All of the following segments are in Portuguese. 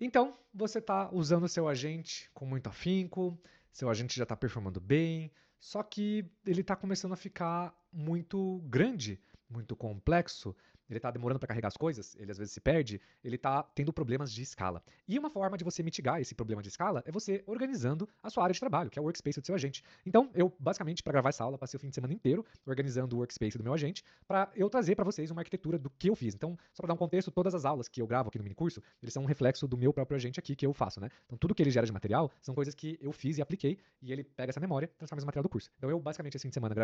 Então, você está usando o seu agente com muito afinco, seu agente já está performando bem, só que ele está começando a ficar muito grande, muito complexo, ele está demorando para carregar as coisas, ele às vezes se perde, ele está tendo problemas de escala. E uma forma de você mitigar esse problema de escala é você organizando a sua área de trabalho, que é o workspace do seu agente. Então, eu, basicamente, para gravar essa aula, passei o fim de semana inteiro organizando o workspace do meu agente, para eu trazer para vocês uma arquitetura do que eu fiz. Então, só para dar um contexto, todas as aulas que eu gravo aqui no minicurso, eles são um reflexo do meu próprio agente aqui que eu faço, né? Então, tudo que ele gera de material são coisas que eu fiz e apliquei, e ele pega essa memória e transforma em material do curso. Então, eu, basicamente, esse fim de semana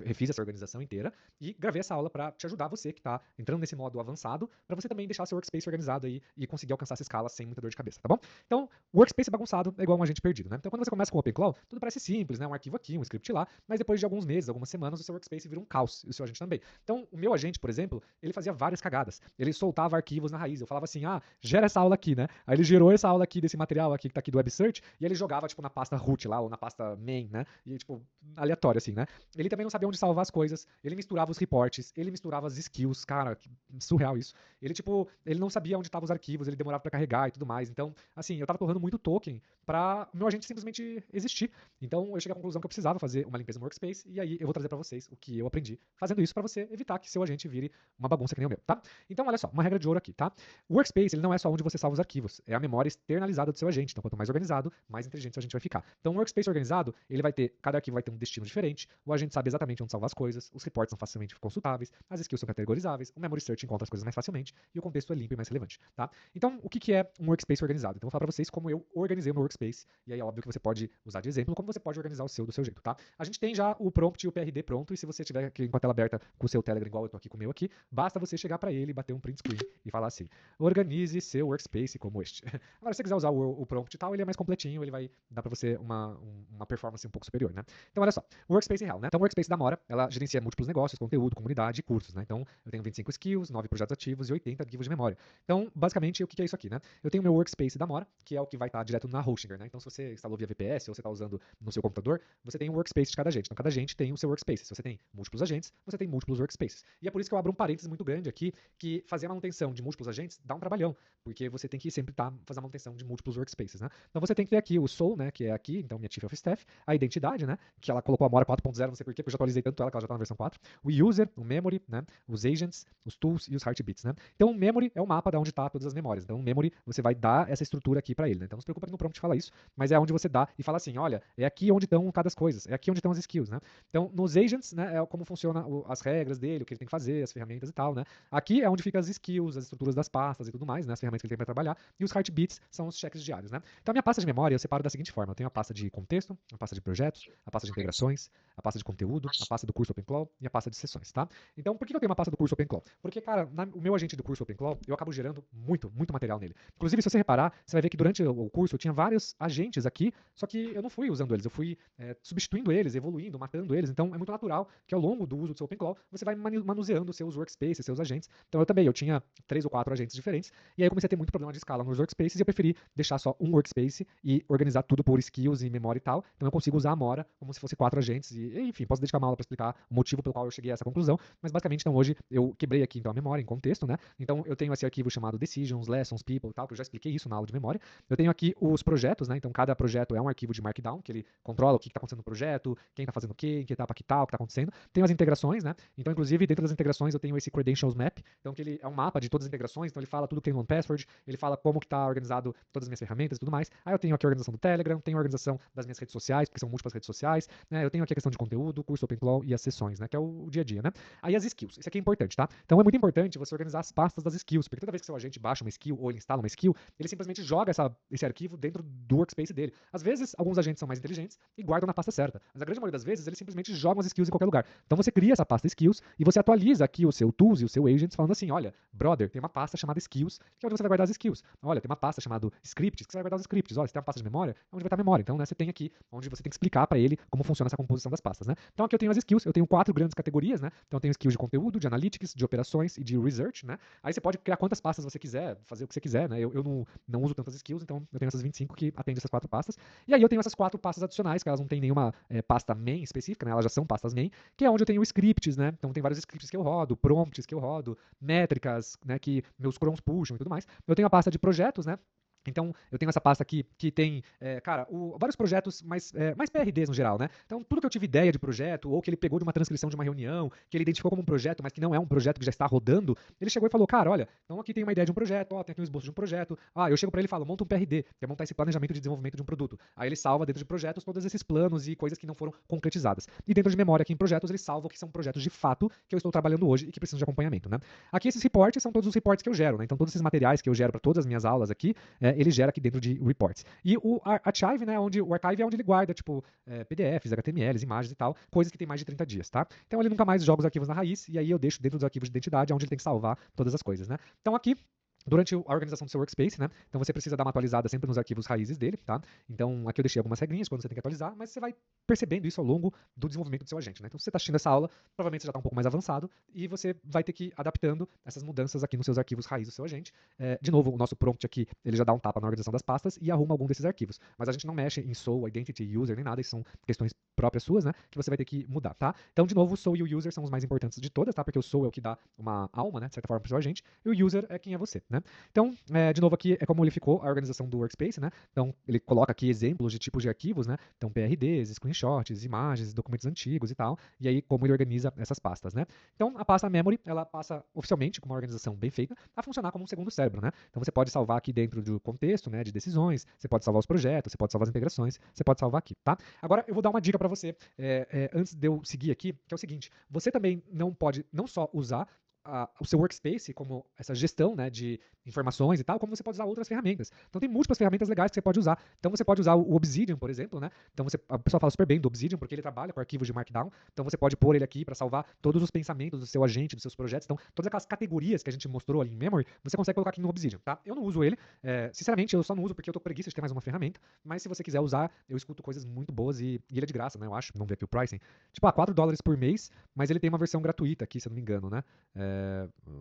refiz essa organização inteira e gravei essa aula para te ajudar, você que está entrando nesse modo avançado, para você também deixar seu workspace organizado aí e conseguir alcançar essa escala sem muita dor de cabeça, tá bom? Então, workspace bagunçado é igual um agente perdido, né? Então, quando você começa com o OpenClaw, tudo parece simples, né? Um arquivo aqui, um script lá, mas depois de alguns meses, algumas semanas, o seu workspace vira um caos, e o seu agente também. Então, o meu agente, por exemplo, ele fazia várias cagadas. Ele soltava arquivos na raiz. Eu falava assim, gera essa aula aqui, né? Aí ele gerou essa aula aqui desse material aqui que tá aqui do Web Search, e ele jogava, tipo, na pasta root lá, ou na pasta main, né? E, tipo, aleatório, assim, né? Ele também não sabia onde salvar as coisas, ele misturava os reports, ele misturava as skills, cara, que surreal isso. Ele, tipo, ele não sabia onde estavam os arquivos, ele demorava pra carregar e tudo mais. Então, assim, eu tava torrando muito token pra o meu agente simplesmente existir. Então, eu cheguei à conclusão que eu precisava fazer uma limpeza no workspace, e aí eu vou trazer pra vocês o que eu aprendi fazendo isso pra você evitar que seu agente vire uma bagunça que nem o meu, tá? Então, olha só, uma regra de ouro aqui, tá? O workspace, ele não é só onde você salva os arquivos, é a memória externalizada do seu agente. Então, quanto mais organizado, mais inteligente seu agente vai ficar. Então, um workspace organizado, ele vai ter, cada arquivo vai ter um destino diferente, o agente sabe exatamente onde salvar as coisas, os reports são facilmente consultáveis, as skills são categorizáveis, o memory search encontra as coisas mais facilmente e o contexto é limpo e mais relevante, tá? Então, o que é um workspace organizado? Então, eu vou falar pra vocês como eu organizei o meu workspace, e aí é óbvio que você pode usar de exemplo como você pode organizar o seu do seu jeito, tá? A gente tem já o prompt e o PRD pronto, e se você tiver aqui com a tela aberta com o seu Telegram, igual eu tô aqui com o meu aqui, basta você chegar para ele, bater um print screen e falar assim: organize seu workspace como este. Agora, se você quiser usar o prompt e tal, ele é mais completinho, ele vai dar para você uma performance um pouco superior, né? Então, olha só, workspace real, né? Então, o workspace da Mora, ela gerencia múltiplos negócios, conteúdo, comunidade e cursos, né? Então, eu tenho 25 skills, 9 projetos ativos e 80 arquivos de memória. Então, basicamente, o que é isso aqui, né? Eu tenho o meu workspace da Mora, que é o que vai estar direto na Hostinger, né? Então, se você instalou via VPS ou você está usando no seu computador, você tem um workspace de cada agente. Então, cada agente tem o seu workspace. Se você tem múltiplos agentes, você tem múltiplos workspaces. E é por isso que eu abro um parênteses muito grande aqui, que fazer a manutenção de múltiplos agentes dá um trabalhão, porque você tem que sempre estar fazendo a manutenção de múltiplos workspaces, né? Então, você tem que ter aqui o Soul, né, que é aqui, então minha Chief of Staff, a identidade, né, que ela colocou a Mora 4.0, não sei porquê, porque eu já atualizei tanto ela que ela já está na versão 4, o User, o Memory, né, os Agents, os Tools e os Heartbeats, né? Então, o Memory é o mapa de onde está todas as memórias. Então, o Memory, você vai dar essa estrutura aqui para ele, né? Então, não se preocupa que no prompt fala isso, mas é onde você dá e fala assim, olha, é aqui onde estão cada coisa, é aqui onde estão as skills, né? Então, nos agents, né, é como funciona as regras dele, o que ele tem que fazer, as ferramentas e tal, né? Aqui é onde fica as skills, as estruturas das pastas e tudo mais, né, as ferramentas que ele tem para trabalhar, e os heartbeats são os cheques diários, né? Então, a minha pasta de memória eu separo da seguinte forma, eu tenho a pasta de contexto, a pasta de projetos, a pasta de integrações, a pasta de conteúdo, a pasta do curso OpenClaw e a pasta de sessões, tá? Então, por que eu tenho uma pasta do curso OpenClaw? Porque, cara, o meu agente do curso OpenClaw, eu acabo gerando muito material nele. Inclusive, se você reparar, você vai ver que durante o curso eu tinha vários agentes aqui, só que eu não fui usando eles, eu fui substituindo eles, evoluindo, matando eles. Então, é muito natural que ao longo do uso do seu OpenClaw, você vai manuseando seus workspaces, seus agentes. Então, eu tinha 3 ou 4 agentes diferentes, e aí eu comecei a ter muito problema de escala nos workspaces, e eu preferi deixar só um workspace e organizar tudo por skills e memória e tal. Então, eu consigo usar a Mora como se fosse 4 agentes, e enfim, posso dedicar uma aula para explicar o motivo pelo qual eu cheguei a essa conclusão, mas basicamente, então, hoje eu quebrei aqui então a memória em contexto, né? Então, eu tenho esse arquivo chamado Decisions, Lessons, People e tal, que eu já expliquei isso na aula de memória. Eu tenho aqui os projetos, né? Então, cada projeto é um arquivo de Markdown, que ele controla o que está acontecendo no projeto, quem está fazendo o quê, em que etapa que tá, o que está acontecendo. Tem as integrações, né? Então, inclusive, dentro das integrações eu tenho esse Credentials Map, então que ele é um mapa de todas as integrações, então ele fala tudo que tem no OnePassword, ele fala como que está organizado todas as minhas ferramentas e tudo mais. Aí eu tenho aqui a organização do Telegram, tenho a organização das minhas redes sociais, porque são múltiplas redes sociais, né? Eu tenho aqui a questão de conteúdo, curso OpenClaw e as sessões, né? Que é o dia a dia, né? Aí as skills, isso aqui é importante, tá? Então é muito importante você organizar as pastas das skills, porque toda vez que seu agente baixa uma skill ou ele instala uma skill, ele simplesmente joga esse arquivo dentro do workspace dele. Às vezes, alguns agentes são mais inteligentes e guardam na pasta certa, mas a grande maioria das vezes eles simplesmente jogam as skills em qualquer lugar. Então você cria essa pasta skills e você atualiza aqui o seu tools e o seu agents falando assim, olha, brother, tem uma pasta chamada skills, que é onde você vai guardar as skills. Olha, tem uma pasta chamada scripts, que você vai guardar os scripts. Olha, você tem uma pasta de memória, é onde vai estar a memória. Então, né, você tem aqui onde você tem que explicar para ele como funciona essa composição das pastas, né? Então aqui eu tenho as skills, eu tenho 4 grandes categorias, né? Então eu tenho skills de conteúdo, de analytics, de operações e de research, né? Aí você pode criar quantas pastas você quiser, fazer o que você quiser, né? Eu não uso tantas skills, então eu tenho essas 25 que atendem essas 4 pastas. E aí eu tenho essas 4 pastas adicionais, que elas não têm nenhuma pasta main específica, né? Elas já são pastas main, que é onde eu tenho scripts, né? Então tem vários scripts que eu rodo, prompts que eu rodo, métricas, né? Que meus crons puxam e tudo mais. Eu tenho a pasta de projetos, né? Então, eu tenho essa pasta aqui que tem, cara, vários projetos, mais PRDs no geral, né? Então, tudo que eu tive ideia de projeto, ou que ele pegou de uma transcrição de uma reunião, que ele identificou como um projeto, mas que não é um projeto que já está rodando, ele chegou e falou, cara, olha, então aqui tem uma ideia de um projeto, ó, tem aqui um esboço de um projeto. Ah, eu chego para ele e falo, monta um PRD, que é montar esse planejamento de desenvolvimento de um produto. Aí ele salva dentro de projetos todos esses planos e coisas que não foram concretizadas. E dentro de memória aqui em projetos, ele salva o que são projetos de fato que eu estou trabalhando hoje e que precisam de acompanhamento, né? Aqui esses reports são todos os reports que eu gero, né? Então, todos esses materiais que eu gero para todas as minhas aulas aqui, ele gera aqui dentro de reports. E o archive, né, o archive é onde ele guarda, tipo, PDFs, HTMLs, imagens e tal, coisas que tem mais de 30 dias, tá? Então ele nunca mais joga os arquivos na raiz, e aí eu deixo dentro dos arquivos de identidade, onde ele tem que salvar todas as coisas, né? Então aqui, durante a organização do seu workspace, né? Então você precisa dar uma atualizada sempre nos arquivos raízes dele, tá? Então aqui eu deixei algumas regrinhas quando você tem que atualizar, mas você vai percebendo isso ao longo do desenvolvimento do seu agente, né? Então se você está assistindo essa aula, provavelmente você já está um pouco mais avançado e você vai ter que ir adaptando essas mudanças aqui nos seus arquivos raízes do seu agente. De novo, o nosso prompt aqui, ele já dá um tapa na organização das pastas e arruma algum desses arquivos. Mas a gente não mexe em soul, identity, user, nem nada, isso são questões próprias suas, né? Que você vai ter que mudar, tá? Então, de novo, o soul e o user são os mais importantes de todas, tá? Porque o soul é o que dá uma alma, né? De certa forma, para o seu agente, e o user é quem é você, né? Então, de novo aqui é como ele ficou a organização do workspace, né? Então ele coloca aqui exemplos de tipos de arquivos, né? Então PRDs, screenshots, imagens, documentos antigos e tal, e aí como ele organiza essas pastas, né? Então a pasta memory, ela passa oficialmente com uma organização bem feita a funcionar como um segundo cérebro, né? Então você pode salvar aqui dentro do contexto, né, de decisões, você pode salvar os projetos, você pode salvar as integrações, você pode salvar aqui, tá? Agora eu vou dar uma dica para você antes de eu seguir aqui, que é o seguinte: você também não pode não só usar o seu workspace como essa gestão, né, de informações e tal, como você pode usar outras ferramentas. Então tem múltiplas ferramentas legais que você pode usar. Então você pode usar o Obsidian, por exemplo, né? Então a pessoa fala super bem do Obsidian porque ele trabalha com arquivos de Markdown. Então você pode pôr ele aqui para salvar todos os pensamentos do seu agente, dos seus projetos. Então todas aquelas categorias que a gente mostrou ali em Memory, você consegue colocar aqui no Obsidian, tá? Eu não uso ele. Sinceramente, eu só não uso porque eu tô com preguiça de ter mais uma ferramenta. Mas se você quiser usar, eu escuto coisas muito boas e ele é de graça, né? Eu acho. Vamos ver aqui o pricing. Tipo, $4 por mês, mas ele tem uma versão gratuita aqui, se eu não me engano, né?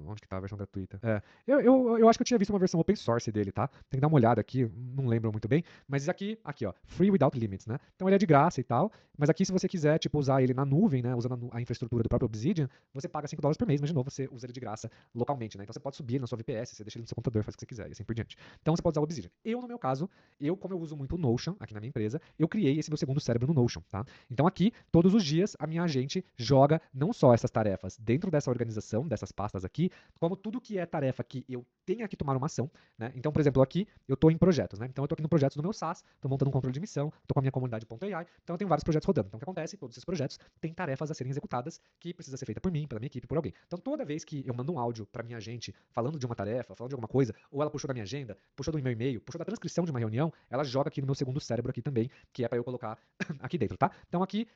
Onde que tá a versão gratuita? Eu acho que eu tinha visto uma versão open source dele, tá? Tem que dar uma olhada aqui, não lembro muito bem. Mas aqui, ó, free without limits, né? Então ele é de graça e tal. Mas aqui, se você quiser, tipo, usar ele na nuvem, né? Usando a infraestrutura do próprio Obsidian, você paga $5 por mês, mas de novo, você usa ele de graça localmente, né? Então você pode subir ele na sua VPS, você deixa ele no seu computador, faz o que você quiser e assim por diante. Então você pode usar o Obsidian. Eu, no meu caso, como eu uso muito o Notion aqui na minha empresa, eu criei esse meu segundo cérebro no Notion, tá? Então aqui, todos os dias, a minha agente joga não só essas tarefas dentro dessa organização, dessas pastas aqui, como tudo que é tarefa que eu tenha que tomar uma ação, né? Então, por exemplo, aqui eu estou em projetos, né? Então eu estou aqui no projeto do meu SaaS, estou montando um controle de missão, estou com a minha comunidade.ai, então eu tenho vários projetos rodando. Então o que acontece? Todos esses projetos têm tarefas a serem executadas que precisa ser feita por mim, pela minha equipe, por alguém. Então toda vez que eu mando um áudio para minha agente falando de uma tarefa, falando de alguma coisa, ou ela puxou da minha agenda, puxou do meu e-mail, puxou da transcrição de uma reunião, ela joga aqui no meu segundo cérebro aqui também, que é para eu colocar aqui dentro, tá? Então aqui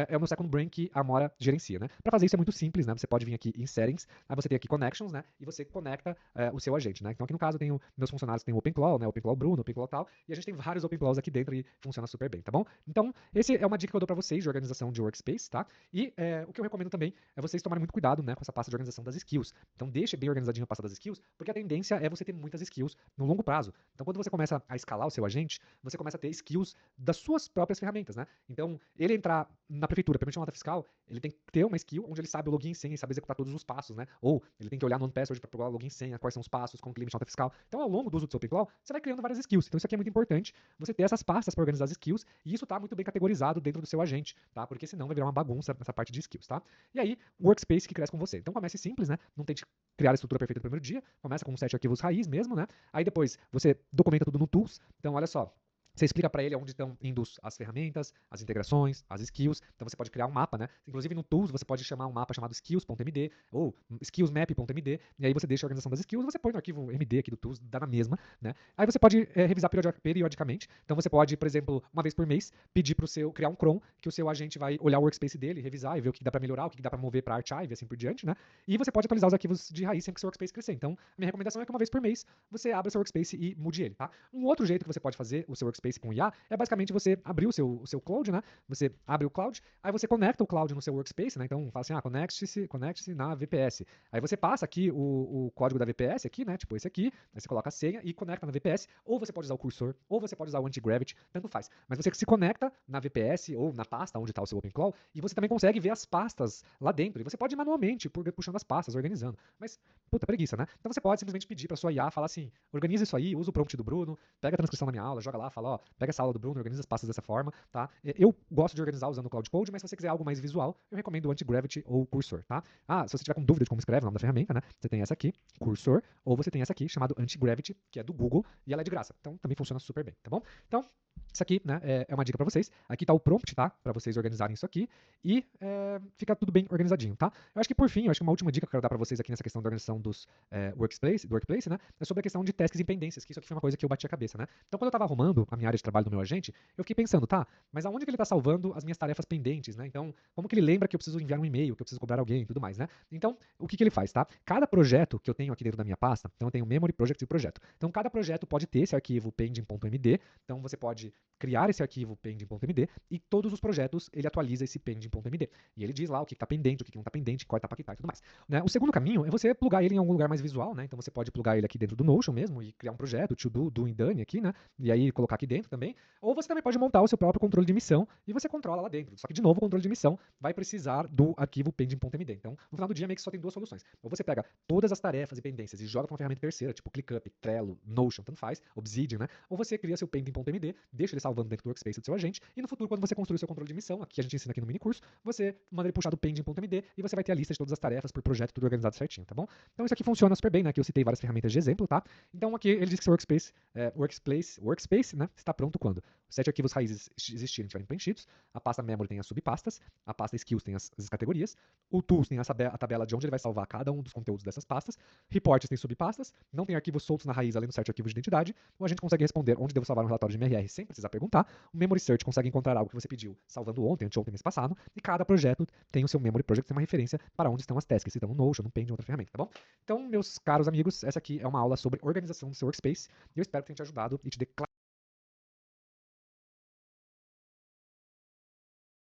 é o meu second brain que a Amora gerencia, né? Para fazer isso é muito simples, né? Você pode vir aqui em settings, aí você tem aqui connections, né? E você conecta o seu agente, né? Então aqui no caso eu tenho meus funcionários que tem o OpenClaw, né? OpenClaw Bruno, OpenClaw tal, e a gente tem vários OpenClaws aqui dentro e funciona super bem, tá bom? Então esse é uma dica que eu dou para vocês de organização de workspace, tá? E o que eu recomendo também é vocês tomarem muito cuidado, né? Com essa pasta de organização das skills. Então deixe bem organizadinho a pasta das skills, porque a tendência é você ter muitas skills no longo prazo. Então quando você começa a escalar o seu agente, você começa a ter skills das suas próprias ferramentas, né? Então ele entrar na prefeitura para emitir uma nota fiscal, ele tem que ter uma skill onde ele sabe o login e senha e sabe executar todos os passos, né? Ou ele tem que olhar no OnePassword para procurar o login e senha, quais são os passos, como que ele emite nota fiscal. Então, ao longo do uso do seu OpenClaw, você vai criando várias skills. Então, isso aqui é muito importante, você ter essas pastas para organizar as skills, e isso está muito bem categorizado dentro do seu agente, tá? Porque senão vai virar uma bagunça essa parte de skills, tá? E aí, o workspace que cresce com você. Então, comece simples, né? Não tente criar a estrutura perfeita no primeiro dia, começa com 7 arquivos raiz mesmo, né? Aí depois você documenta tudo no Tools. Então, olha só, você explica para ele onde estão indo as ferramentas, as integrações, as skills. Então você pode criar um mapa, né? Inclusive no Tools você pode chamar um mapa chamado skills.md ou skillsmap.md, e aí você deixa a organização das skills, você põe no arquivo MD aqui do Tools, dá na mesma, né? Aí você pode revisar periodicamente. Então você pode, por exemplo, uma vez por mês, pedir para o seu criar um cron, que o seu agente vai olhar o workspace dele, revisar e ver o que dá para melhorar, o que dá para mover para archive e assim por diante, né? E você pode atualizar os arquivos de raiz sempre que o seu workspace crescer. Então, minha recomendação é que uma vez por mês você abra o seu workspace e mude ele, tá? Um outro jeito que você pode fazer o seu workspace workspace com IA é basicamente você abrir o seu cloud, né? Você abre o cloud, aí você conecta o cloud no seu workspace, né? Então fala assim, conecte-se na VPS. Aí você passa aqui o código da VPS aqui, né? Tipo esse aqui, aí você coloca a senha e conecta na VPS, ou você pode usar o cursor, ou você pode usar o anti-gravity, tanto faz. Mas você se conecta na VPS ou na pasta onde está o seu OpenClaw e você também consegue ver as pastas lá dentro. E você pode ir manualmente puxando as pastas, organizando. Mas, puta preguiça, né? Então você pode simplesmente pedir para sua IA, falar assim, organiza isso aí, usa o prompt do Bruno, pega a transcrição da minha aula, joga lá, fala, ó, pega essa aula do Bruno, organiza as pastas dessa forma, tá? Eu gosto de organizar usando o Cloud Code, mas se você quiser algo mais visual, eu recomendo o anti-gravity ou o cursor, tá? Se você tiver com dúvida de como escreve o nome da ferramenta, né? Você tem essa aqui, cursor, ou você tem essa aqui, chamado anti-gravity, que é do Google, e ela é de graça. Então também funciona super bem, tá bom? Então, isso aqui, né, é uma dica para vocês. Aqui tá o prompt, tá? Para vocês organizarem isso aqui e fica tudo bem organizadinho, tá? Eu acho que por fim, eu acho que uma última dica que eu quero dar para vocês aqui nessa questão da organização do workplace, né? É sobre a questão de tasks e pendências, que isso aqui foi uma coisa que eu bati a cabeça, né? Então, quando eu tava arrumando a minha área de trabalho do meu agente, eu fiquei pensando, tá, mas aonde que ele tá salvando as minhas tarefas pendentes, né? Então, como que ele lembra que eu preciso enviar um e-mail, que eu preciso cobrar alguém e tudo mais, né? Então, o que ele faz, tá? Cada projeto que eu tenho aqui dentro da minha pasta, então eu tenho memory, project e projeto. Então, cada projeto pode ter esse arquivo pending.md, então você pode criar esse arquivo pending.md e todos os projetos ele atualiza esse pending.md. E ele diz lá o que está pendente, o que não está pendente, qual etapa que está e tudo mais. Né? O segundo caminho é você plugar ele em algum lugar mais visual, né? Então você pode plugar ele aqui dentro do Notion mesmo e criar um projeto, to do, do e done aqui, né? E aí colocar aqui dentro também. Ou você também pode montar o seu próprio controle de missão e você controla lá dentro. Só que, de novo, o controle de missão vai precisar do arquivo pending.md. Então, no final do dia, meio que só tem duas soluções. Ou você pega todas as tarefas e pendências e joga para uma ferramenta terceira, tipo ClickUp, Trello, Notion, tanto faz, Obsidian, né? Ou você cria seu pending.md, deixa ele salvando dentro do workspace do seu agente, e no futuro, quando você construir seu controle de missão, aqui a gente ensina aqui no mini curso, você manda ele puxar do pending.md e você vai ter a lista de todas as tarefas por projeto, tudo organizado certinho, tá bom? Então isso aqui funciona super bem, né? Aqui eu citei várias ferramentas de exemplo, tá? Então aqui ele diz que seu workspace, né? Está pronto quando os 7 arquivos raízes existirem, estiverem preenchidos, a pasta memory tem as subpastas, a pasta skills tem as categorias, o tools tem a tabela de onde ele vai salvar cada um dos conteúdos dessas pastas, reports tem subpastas, não tem arquivos soltos na raiz além dos 7 arquivos de identidade, ou a gente consegue responder onde devo salvar um relatório de MRR sem precisar perguntar, o memory search consegue encontrar algo que você pediu salvando ontem, anteontem, mês passado, e cada projeto tem o seu memory project, tem uma referência para onde estão as tasks, então no Notion, no Pending, outra ferramenta, tá bom? Então, meus caros amigos, essa aqui é uma aula sobre organização do seu workspace, e eu espero que tenha te ajudado e te dê